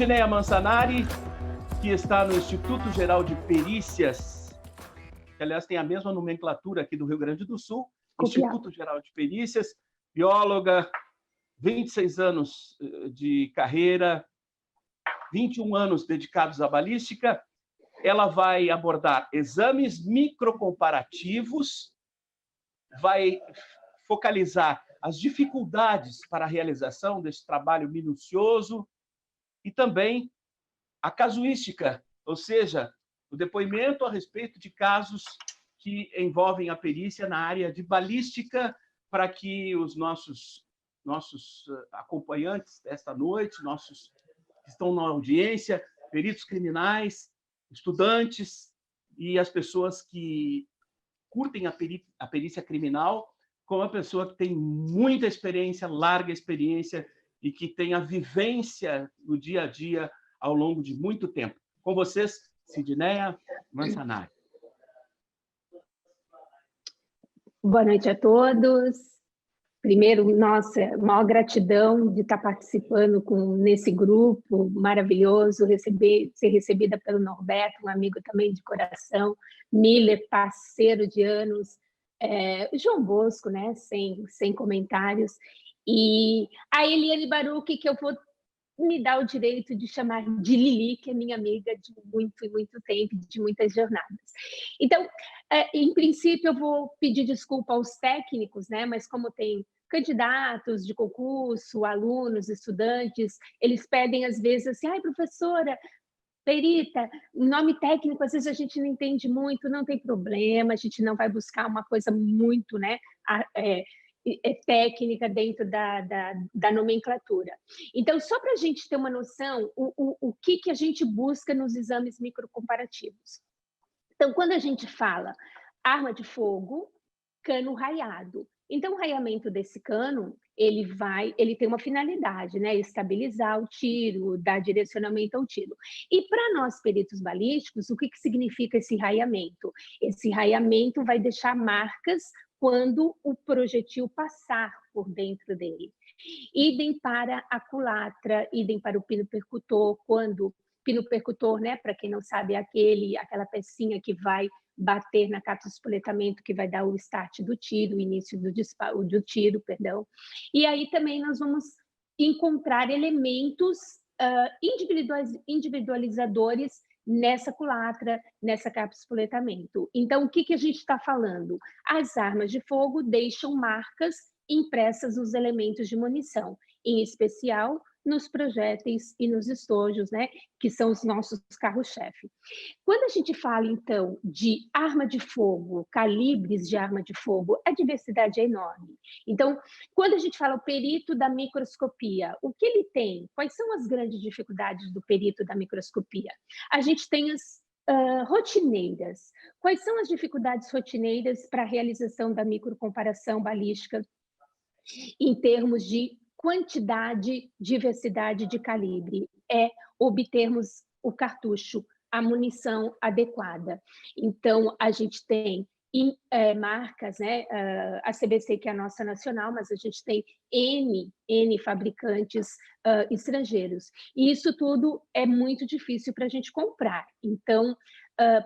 Sidneia Mansanari, que está no Instituto Geral de Perícias, que, aliás, tem a mesma nomenclatura aqui do Rio Grande do Sul, Instituto Geral de Perícias, bióloga, 26 anos de carreira, 21 anos dedicados à balística. Ela vai abordar exames microcomparativos, vai focalizar as dificuldades para a realização desse trabalho minucioso e também a casuística, ou seja, o depoimento a respeito de casos que envolvem a perícia na área de balística, para que os nossos acompanhantes desta noite, nossos que estão na audiência, peritos criminais, estudantes e as pessoas que curtem a perícia criminal, como uma pessoa que tem muita experiência, larga experiência e que tem a vivência no dia a dia ao longo de muito tempo. Com vocês, Sidneia Mansanari. Boa noite a todos. Primeiro, nossa, maior gratidão de estar participando nesse grupo maravilhoso, ser recebida pelo Norberto, um amigo também de coração, Miller, parceiro de anos, João Bosco, né, sem comentários, e a Eliane Baruch, que eu vou me dar o direito de chamar de Lili, que é minha amiga de muito e muito tempo, de muitas jornadas. Então, em princípio, eu vou pedir desculpa aos técnicos, né? Mas como tem candidatos de concurso, alunos, estudantes, eles pedem às vezes assim, ai, professora, perita, nome técnico, às vezes a gente não entende muito, não tem problema, a gente não vai buscar uma coisa muito, né, técnica dentro da nomenclatura. Então, só para a gente ter uma noção, o que a gente busca nos exames microcomparativos. Então, quando a gente fala arma de fogo, cano raiado. Então, o raiamento desse cano, ele tem uma finalidade, né? Estabilizar o tiro, dar direcionamento ao tiro. E para nós, peritos balísticos, o que significa esse raiamento? Esse raiamento vai deixar marcas quando o projetil passar por dentro dele. Idem para a culatra, idem para o pino percutor, quando pino percutor, né, para quem não sabe, é aquela pecinha que vai bater na capa de espoletamento, que vai dar o start do tiro, o início do tiro, perdão. E aí também nós vamos encontrar elementos individualizadores nessa culatra, nessa capa de espoletamento. Então, o que a gente está falando? As armas de fogo deixam marcas impressas nos elementos de munição, em especial nos projéteis e nos estojos, né, que são os nossos carros-chefe. Quando a gente fala, então, de arma de fogo, calibres de arma de fogo, a diversidade é enorme. Então, quando a gente fala o perito da microscopia, o que ele tem? Quais são as grandes dificuldades do perito da microscopia? A gente tem as rotineiras. Quais são as dificuldades rotineiras para a realização da microcomparação balística em termos de quantidade, diversidade de calibre? É obtermos o cartucho, a munição adequada. Então, a gente tem marcas, né? A CBC, que é a nossa nacional, mas a gente tem N fabricantes estrangeiros. E isso tudo é muito difícil para a gente comprar. Então,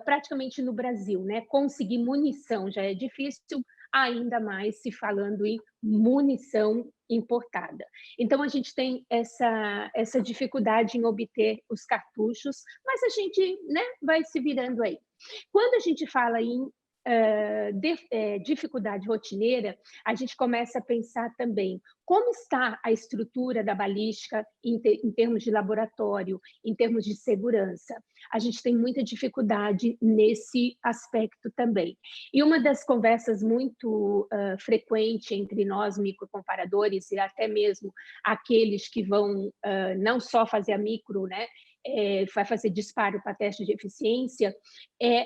praticamente no Brasil, né? Conseguir munição já é difícil, ainda mais se falando em munição importada. Então, a gente tem essa dificuldade em obter os cartuchos, mas a gente, né, vai se virando aí. Quando a gente fala em dificuldade rotineira, a gente começa a pensar também como está a estrutura da balística em termos de laboratório, em termos de segurança. A gente tem muita dificuldade nesse aspecto também. E uma das conversas muito frequente entre nós, microcomparadores, e até mesmo aqueles que vão não só fazer a micro, né, vai fazer disparo para teste de eficiência, é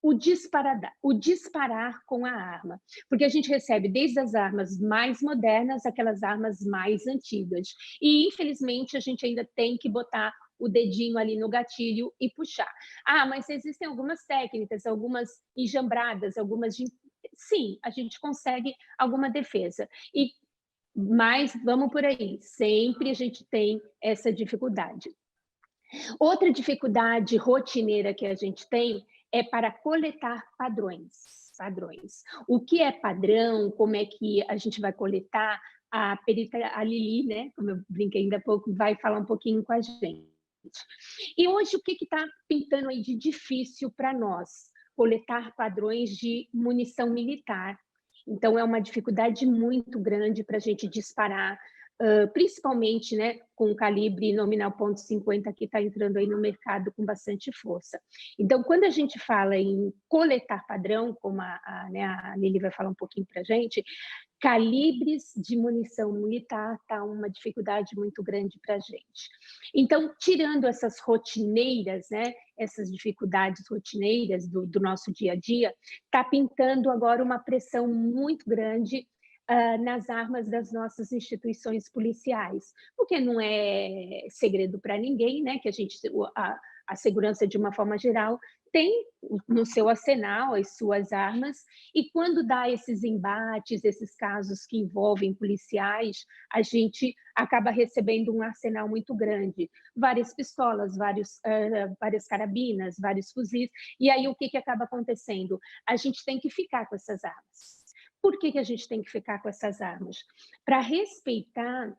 o disparar com a arma, porque a gente recebe desde as armas mais modernas, aquelas armas mais antigas, e infelizmente a gente ainda tem que botar o dedinho ali no gatilho e puxar. Ah, mas existem algumas técnicas, algumas enjambradas, sim, a gente consegue alguma defesa, mas vamos por aí, sempre a gente tem essa dificuldade. Outra dificuldade rotineira que a gente tem é para coletar padrões. O que é padrão, como é que a gente vai coletar, a perita, a Lili, né, como eu brinquei ainda há pouco, vai falar um pouquinho com a gente. E hoje, o que está pintando aí de difícil para nós? Coletar padrões de munição militar. Então, é uma dificuldade muito grande para a gente disparar, principalmente, né, com o calibre nominal .50, que está entrando aí no mercado com bastante força. Então, quando a gente fala em coletar padrão, como né, a Lili vai falar um pouquinho para a gente, calibres de munição militar está uma dificuldade muito grande para a gente. Então, tirando essas rotineiras, né, essas dificuldades rotineiras do nosso dia a dia, está pintando agora uma pressão muito grande nas armas das nossas instituições policiais, porque não é segredo para ninguém, né, que a segurança, de uma forma geral, tem no seu arsenal as suas armas, e quando dá esses embates, esses casos que envolvem policiais, a gente acaba recebendo um arsenal muito grande, várias pistolas, várias carabinas, vários fuzis, e aí o que acaba acontecendo? A gente tem que ficar com essas armas. Por que a gente tem que ficar com essas armas? Para respeitar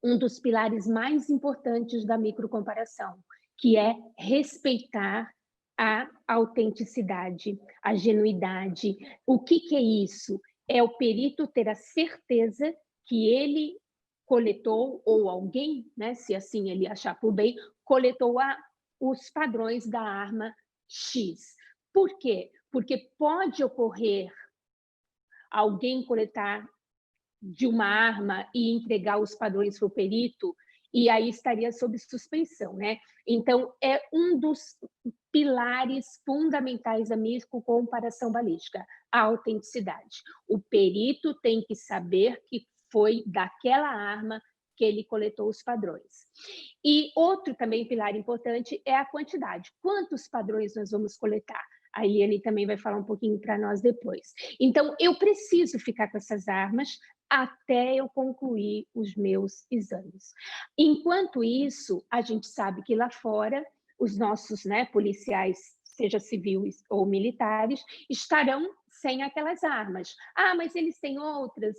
um dos pilares mais importantes da microcomparação, que é respeitar a autenticidade, a genuidade. O que é isso? É o perito ter a certeza que ele coletou, ou alguém, né, se assim ele achar por bem, coletou os padrões da arma X. Por quê? Porque pode ocorrer alguém coletar de uma arma e entregar os padrões para o perito, e aí estaria sob suspeição, né? Então, é um dos pilares fundamentais da microcomparação balística, a autenticidade. O perito tem que saber que foi daquela arma que ele coletou os padrões. E outro também pilar importante é a quantidade. Quantos padrões nós vamos coletar? A Eliane também vai falar um pouquinho para nós depois. Então, eu preciso ficar com essas armas até eu concluir os meus exames. Enquanto isso, a gente sabe que lá fora, os nossos, né, policiais, seja civis ou militares, estarão sem aquelas armas. Ah, mas eles têm outras.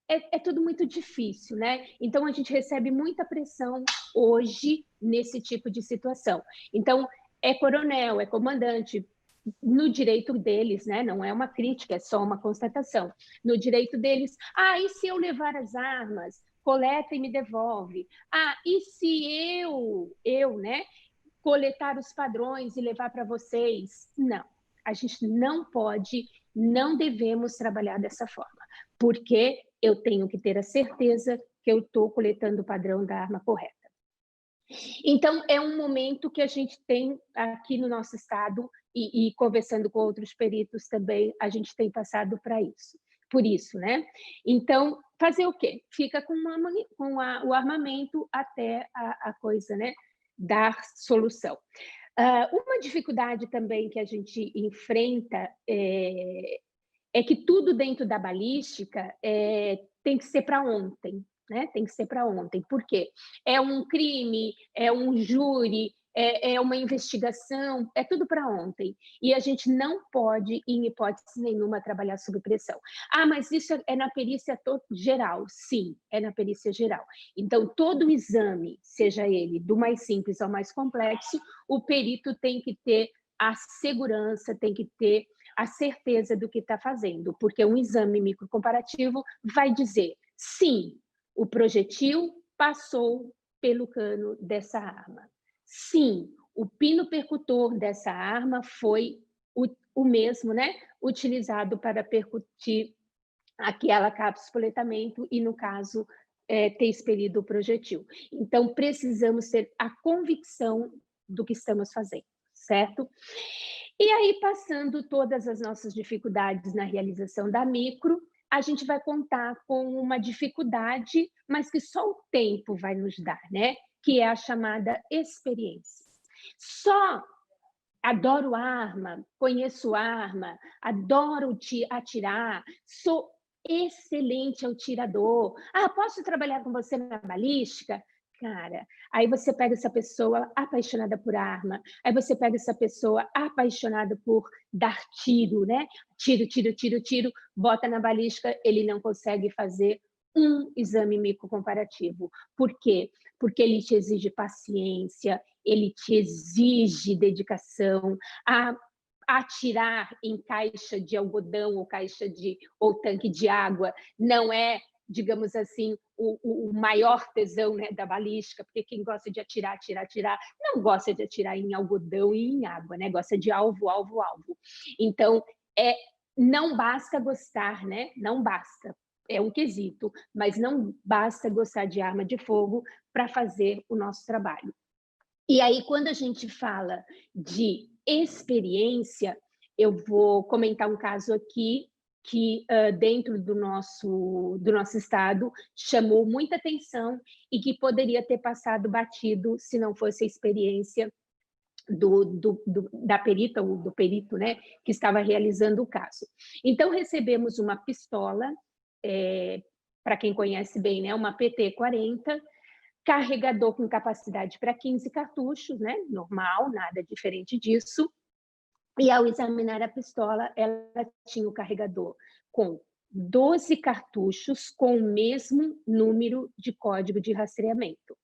É tudo muito difícil, né? Então, a gente recebe muita pressão hoje nesse tipo de situação. Então, é coronel, é comandante, no direito deles, né? Não é uma crítica, é só uma constatação. No direito deles, e se eu levar as armas, coleta e me devolve? E se eu, né, coletar os padrões e levar para vocês? Não, a gente não pode, não devemos trabalhar dessa forma, porque eu tenho que ter a certeza que eu estou coletando o padrão da arma correta. Então, é um momento que a gente tem aqui no nosso estado, e conversando com outros peritos também, a gente tem passado para isso. Por isso, né? Então, fazer o quê? Fica com o armamento até a coisa, né, dar solução. Uma dificuldade também que a gente enfrenta é que tudo dentro da balística tem que ser para ontem, né? Tem que ser para ontem. Por quê? É um crime, é um júri, é uma investigação, é tudo para ontem. E a gente não pode, em hipótese nenhuma, trabalhar sob pressão. Mas isso é na perícia geral. Sim, é na perícia geral. Então, todo exame, seja ele do mais simples ao mais complexo, o perito tem que ter a segurança, tem que ter a certeza do que está fazendo, porque um exame microcomparativo vai dizer, sim, o projetil passou pelo cano dessa arma. Sim, o pino percutor dessa arma foi o mesmo, né, utilizado para percutir aquela cápsula de espoletamento e, no caso, ter expelido o projetil. Então, precisamos ter a convicção do que estamos fazendo, certo? E aí, passando todas as nossas dificuldades na realização da micro, a gente vai contar com uma dificuldade, mas que só o tempo vai nos dar, né? Que é a chamada experiência. Só adoro arma, conheço arma, adoro atirar, sou excelente atirador. Posso trabalhar com você na balística? cara. Aí você pega essa pessoa apaixonada por arma, aí você pega essa pessoa apaixonada por dar tiro, né? Tiro, tiro, tiro, tiro, bota na balística, ele não consegue fazer um exame microcomparativo. Por quê? Porque ele te exige paciência, ele te exige dedicação, a atirar em caixa de algodão ou tanque de água não é, digamos assim, o maior tesão, né, da balística, porque quem gosta de atirar, não gosta de atirar em algodão e em água, né? Gosta de alvo, alvo, alvo. Então, não basta gostar, né? Não basta. É um quesito, mas não basta gostar de arma de fogo para fazer o nosso trabalho. E aí, quando a gente fala de experiência, eu vou comentar um caso aqui que, dentro do nosso estado, chamou muita atenção e que poderia ter passado batido se não fosse a experiência da perita, ou do perito, né, que estava realizando o caso. Então, recebemos uma pistola, para quem conhece bem, né, uma PT-40, carregador com capacidade para 15 cartuchos, né? Normal, nada diferente disso. E ao examinar a pistola, ela tinha o carregador com 12 cartuchos com o mesmo número de código de rastreamento.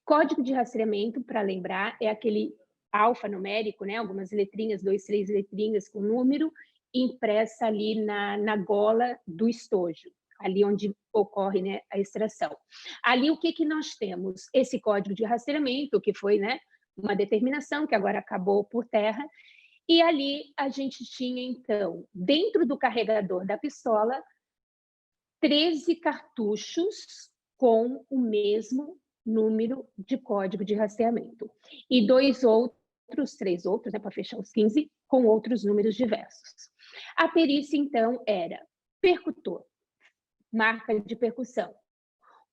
Código de rastreamento, para lembrar, é aquele alfanumérico, né? Algumas letrinhas, 2, 3 letrinhas com número, impressa ali na gola do estojo, ali onde ocorre, né, a extração. Ali, o que nós temos? Esse código de rastreamento, que foi, né, uma determinação que agora acabou por terra, e ali a gente tinha, então, dentro do carregador da pistola, 13 cartuchos com o mesmo número de código de rastreamento. E 3 outros, né, para fechar os 15, com outros números diversos. A perícia, então, era percutor, marca de percussão.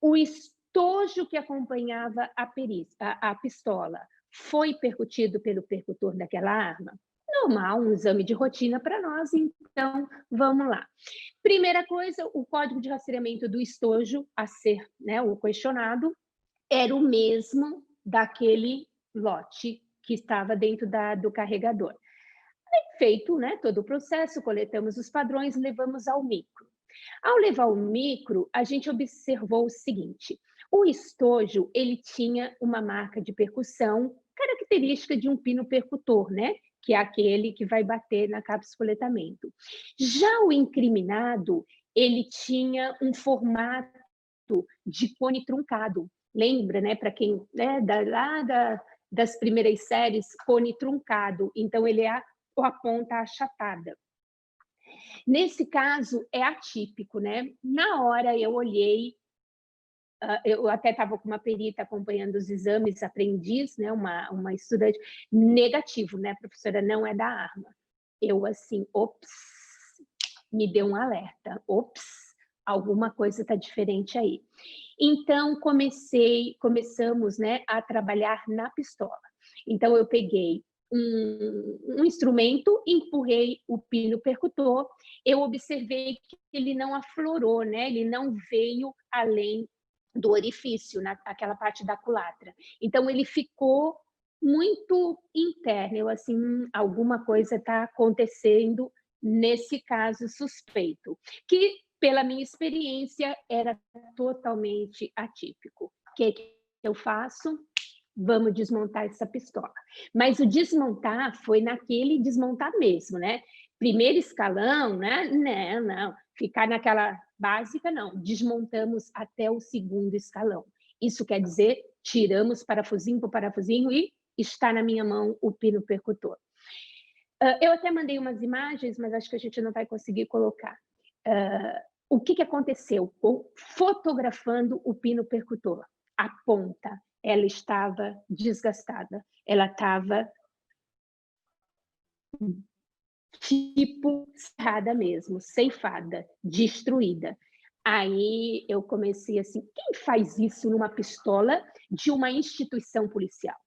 O estojo que acompanhava a pistola foi percutido pelo percutor daquela arma? Normal, um exame de rotina para nós, então vamos lá. Primeira coisa, o código de rastreamento do estojo a ser, né, o questionado era o mesmo daquele lote que estava dentro do carregador. Feito, né, todo o processo, coletamos os padrões, levamos ao micro. Ao levar ao micro, a gente observou o seguinte: o estojo, ele tinha uma marca de percussão característica de um pino percutor, né? Que é aquele que vai bater na cápsula de coletamento. Já o incriminado, ele tinha um formato de cone truncado. Lembra, né? Para quem, né, das primeiras séries, cone truncado. Então, ele é a ponta achatada. Nesse caso, é atípico, né? Na hora eu olhei, eu até estava com uma perita acompanhando os exames, aprendiz, né? Uma estudante, negativo, né, professora? Não é da arma. Eu, assim, ops, me deu um alerta, ops, alguma coisa está diferente aí. Então, começamos, né, a trabalhar na pistola. Então, eu peguei um instrumento, empurrei o pino percutor, eu observei que ele não aflorou, né? Ele não veio além do orifício, naquela parte da culatra. Então, ele ficou muito interno. Eu, assim, alguma coisa está acontecendo nesse caso suspeito, que, pela minha experiência, era totalmente atípico. O que eu faço? Vamos desmontar essa pistola. Mas o desmontar foi naquele desmontar mesmo, né? Primeiro escalão, né? Não. Ficar naquela básica, não. Desmontamos até o segundo escalão. Isso quer dizer, tiramos parafusinho por parafusinho e está na minha mão o pino percutor. Eu até mandei umas imagens, mas acho que a gente não vai conseguir colocar. O que aconteceu? Fotografando o pino percutor, a ponta, ela estava desgastada, ela estava tipo serrada mesmo, ceifada, destruída. Aí eu comecei assim, quem faz isso numa pistola de uma instituição policial?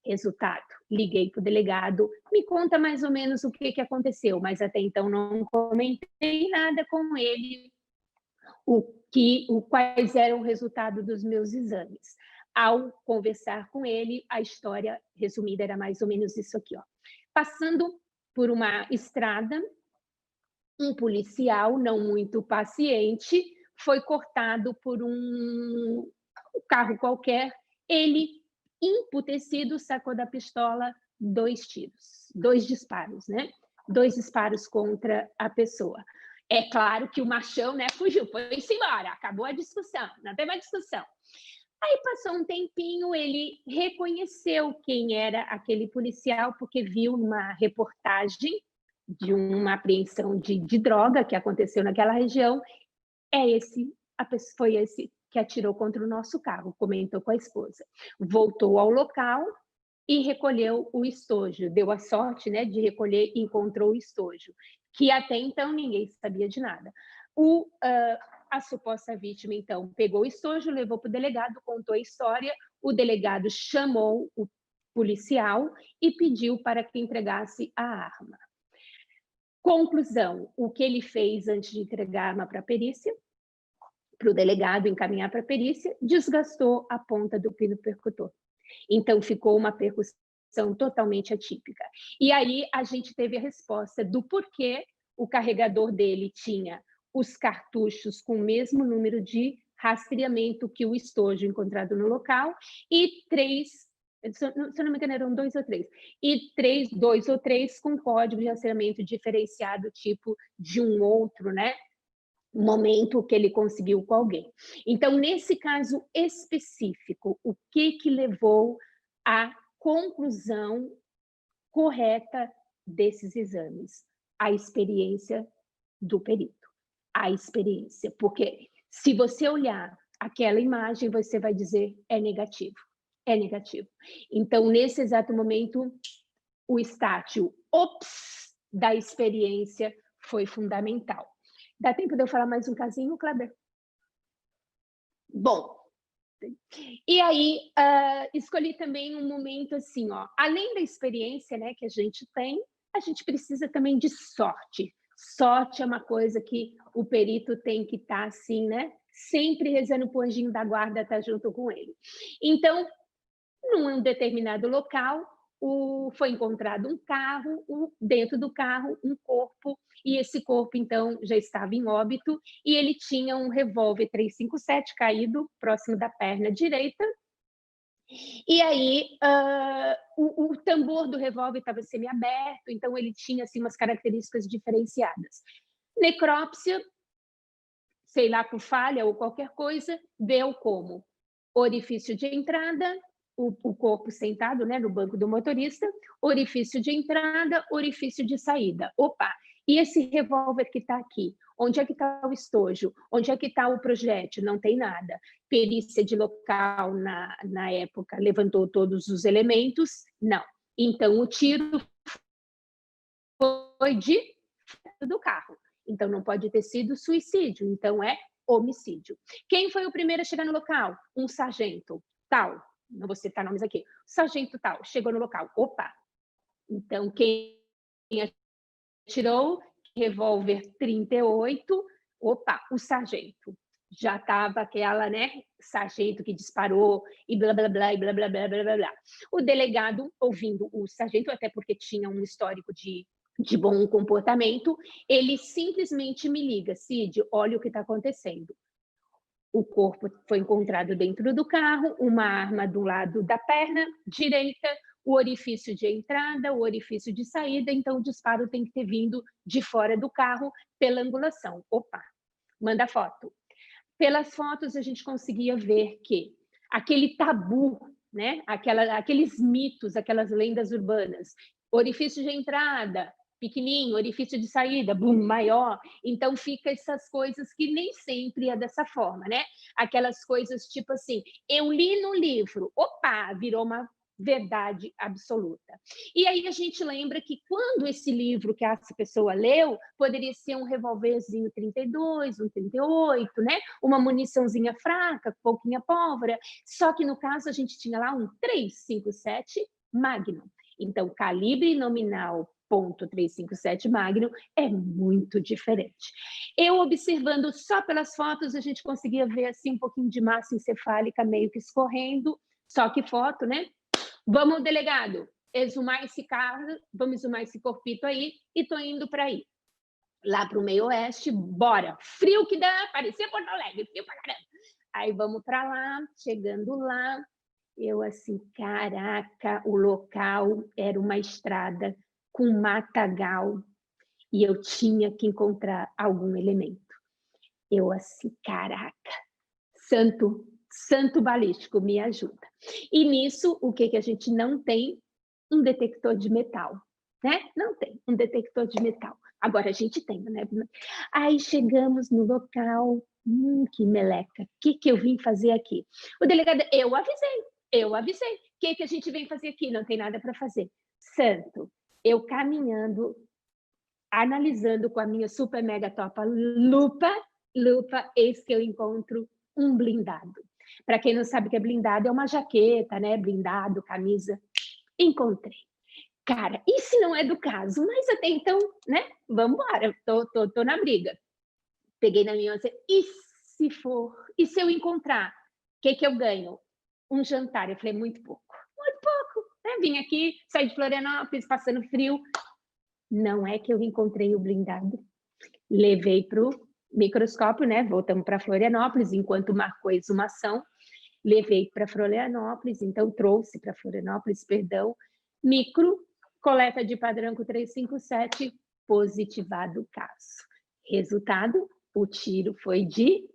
Resultado, liguei para o delegado, me conta mais ou menos o que aconteceu, mas até então não comentei nada com ele, quais eram o resultado dos meus exames. Ao conversar com ele, a história resumida era mais ou menos isso aqui, ó. Passando por uma estrada, um policial não muito paciente foi cortado por um carro qualquer. Ele, emputecido, sacou da pistola 2 tiros, 2 disparos, né? 2 disparos contra a pessoa. É claro que o machão, né, fugiu, foi-se embora, acabou a discussão, não teve mais discussão. Aí passou um tempinho, ele reconheceu quem era aquele policial, porque viu uma reportagem de uma apreensão de droga que aconteceu naquela região. Foi esse que atirou contra o nosso carro, comentou com a esposa. Voltou ao local e recolheu o estojo. Deu a sorte, né, de recolher e encontrou o estojo, que até então ninguém sabia de nada. A suposta vítima, então, pegou o estojo, levou para o delegado, contou a história, o delegado chamou o policial e pediu para que entregasse a arma. Conclusão, o que ele fez antes de entregar a arma para a perícia, para o delegado encaminhar para a perícia, desgastou a ponta do pino percutor. Então, ficou uma percussão totalmente atípica. E aí, a gente teve a resposta do porquê o carregador dele tinha os cartuchos com o mesmo número de rastreamento que o estojo encontrado no local e 3, se eu não me engano, eram 2 ou 3, e 2 ou 3 com código de rastreamento diferenciado, tipo de um outro, né, momento que ele conseguiu com alguém. Então, nesse caso específico, o que levou à conclusão correta desses exames? A experiência do perito. A experiência, porque se você olhar aquela imagem, você vai dizer é negativo, é negativo. Então, nesse exato momento, o estágio da experiência foi fundamental. Dá tempo de eu falar mais um casinho, Kleber? Bom, e aí escolhi também um momento assim, ó, além da experiência, né, que a gente tem, a gente precisa também de sorte. Sorte é uma coisa que o perito tem que estar assim, né, sempre rezando para o anjinho da guarda estar junto com ele. Então, num determinado local, foi encontrado um carro, dentro do carro um corpo, e esse corpo, então, já estava em óbito, e ele tinha um revólver 357 caído próximo da perna direita, e aí o tambor do revólver estava semiaberto, então ele tinha assim, umas características diferenciadas. Necrópsia, sei lá, por falha ou qualquer coisa, deu como orifício de entrada, o corpo sentado, né, no banco do motorista, orifício de entrada, orifício de saída. Opa, e esse revólver que está aqui? Onde é que está o estojo? Onde é que está o projétil? Não tem nada. Perícia de local, na época, levantou todos os elementos? Não. Então, o tiro foi do carro. Então, não pode ter sido suicídio. Então, é homicídio. Quem foi o primeiro a chegar no local? Um sargento tal. Não vou citar nomes aqui. Sargento tal, chegou no local. Opa! Então, quem atirou? Revólver 38. Opa, o sargento. Já estava aquela, né, sargento que disparou e blá, blá, blá, e blá, blá, blá, blá, blá, blá. O delegado, ouvindo o sargento, até porque tinha um histórico de bom comportamento, ele simplesmente me liga: Cid, olha o que está acontecendo. O corpo foi encontrado dentro do carro, uma arma do lado da perna direita, o orifício de entrada, o orifício de saída, então o disparo tem que ter vindo de fora do carro pela angulação. Opa, manda foto. Pelas fotos a gente conseguia ver que aquele tabu, né? Aqueles mitos, aquelas lendas urbanas, orifício de entrada, pequenininho, orifício de saída, boom, maior. Então, fica essas coisas que nem sempre é dessa forma, né? Aquelas coisas tipo assim, eu li no livro, opa, virou uma verdade absoluta. E aí a gente lembra que quando esse livro que essa pessoa leu, poderia ser um revólverzinho 32, um 38, né? Uma muniçãozinha fraca, pouquinha pólvora, só que no caso a gente tinha lá um 357 Magnum. Então, calibre nominal .357 Magnum é muito diferente. Eu observando só pelas fotos, a gente conseguia ver assim um pouquinho de massa encefálica meio que escorrendo, Só que foto, né? Vamos, delegado, exumar esse carro, vamos exumar esse corpito aí, e tô indo para aí. Lá para o meio oeste, bora. Frio que dá, parecia Porto Alegre, frio pra caramba. Aí vamos para lá, chegando lá, eu assim, caraca, o local era uma estrada com matagal e eu tinha que encontrar algum elemento. Eu assim, caraca, santo balístico, me ajuda. E nisso, o que a gente não tem? Um detector de metal, né? Não tem um detector de metal. Agora a gente tem, né? Aí chegamos no local, que meleca, o que eu vim fazer aqui? O delegado, eu avisei. O que a gente vem fazer aqui? Não tem nada para fazer. Santo, eu caminhando, analisando com a minha super mega topa lupa, eis que eu encontro um blindado. Para quem não sabe o que é blindado, é uma jaqueta, né? Blindado, camisa. Encontrei. Cara, e se não é do caso? Mas até então, né? Vamos embora, tô na briga. Peguei na minha mão, e se for? E se eu encontrar? O que eu ganho? Um jantar. Eu falei, muito pouco. Né? Vim aqui, saí de Florianópolis, passando frio. Não é que eu encontrei o blindado. Levei para o microscópio, né? Voltamos para Florianópolis, enquanto marcou a exumação. Levei para Florianópolis, então trouxe para Florianópolis, perdão, micro, coleta de padrão com 357, positivado o caso. Resultado, o tiro foi de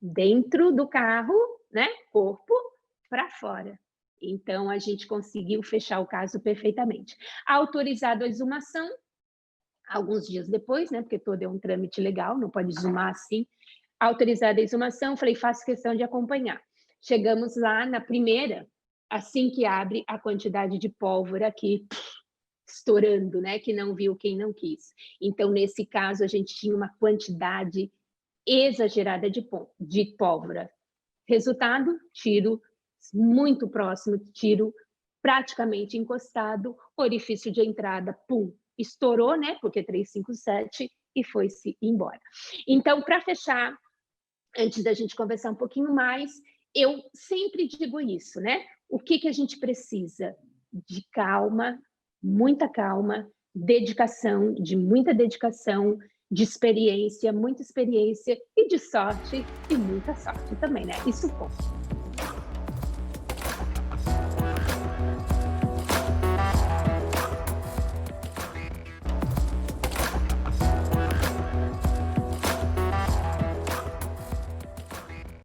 dentro do carro, né? Corpo para fora. Então, a gente conseguiu fechar o caso perfeitamente. Autorizado a exumação, alguns dias depois, né? Porque todo é um trâmite legal, não pode exumar assim. Autorizada a exumação, falei, faço questão de acompanhar. Chegamos lá na primeira, assim que abre a quantidade de pólvora aqui, estourando, né? Que não viu quem não quis. Então, nesse caso, a gente tinha uma quantidade exagerada de pólvora. Resultado, tiro muito próximo, tiro praticamente encostado, orifício de entrada, pum, estourou, né? Porque 357 e foi-se embora. Então, para fechar, antes da gente conversar um pouquinho mais, eu sempre digo isso, né? O que a gente precisa? De calma, muita calma, dedicação, de muita dedicação, de experiência, muita experiência, e de sorte, e muita sorte também, né? Isso conta.